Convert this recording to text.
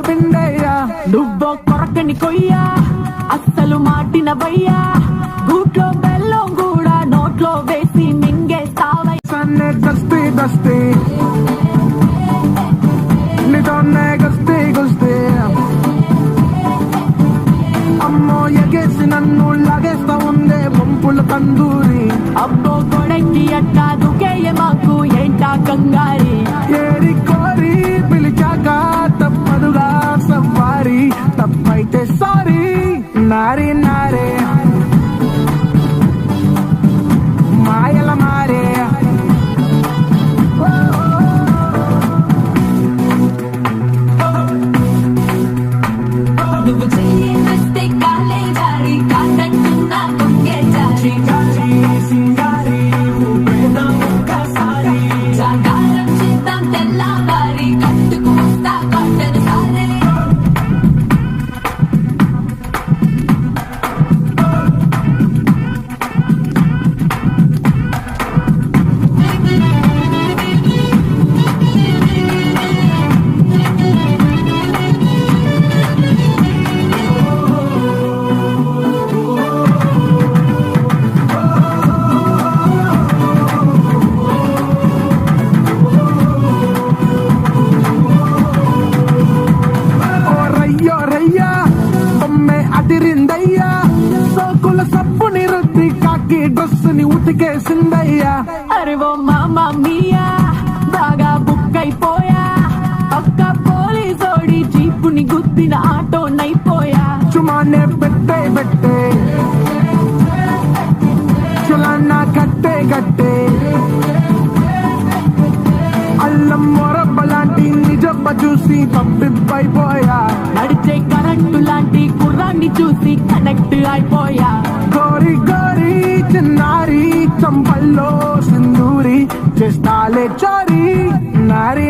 గుండెలు పిండయ్యా. నువ్వో కొరకని కొయ్యా అస్సలు మాటిన వయ్యా. గూట్లో బెల్లం కూడా నోట్లో వేసి మింగేస్తావై. సన్నే దస్తీ దస్తీ నీతోనే గస్తీ గుస్తీ. అమ్మో ఎగేసి నన్ను లాగేస్తా ఉందే పంపుల తందూరి. అబ్బో గొడకి అట్టా దుకేయ మాకు ఏంటా కంగారి. ఏరి కోరి పిలిచాక తప్పదుగా సవారి. తప్పైతే సారీ నారి నారే మాయల మారే. నువ్వు చెయ్యిస్తే కాలే జారి కాదంటున్నా కొంగే జారి. సింగారి జాగారం చేద్దాం తెల్లవారి కట్టుకు వస్తా కాటన్ సారే. అదిరిందయ్యా. సోకుల సబ్బుని రుద్ది కాకి డ్రెస్సుని ఉతికేసిందయ్యా. అరే ఓ మామా మియా బాగా బుక్ అయిపోయా. పక్క పోలీసోడి జీపుని గుద్దిన ఆటో నైపోయా. చుమానే పెట్టే పెట్టే చులాన్న కట్టే కట్టే. అల్లం మొరబ్బలాంటి నిజబ్బ చూసి తప్పిపోయా. నడిచే కరెంటు లాంటి కుర్రాన్ని చూసి కనెక్ట్ అయిపోయా. గోరి గోరి చిన్నారి చంపల్లో సింధూరి చేస్తాలే చారి నారి.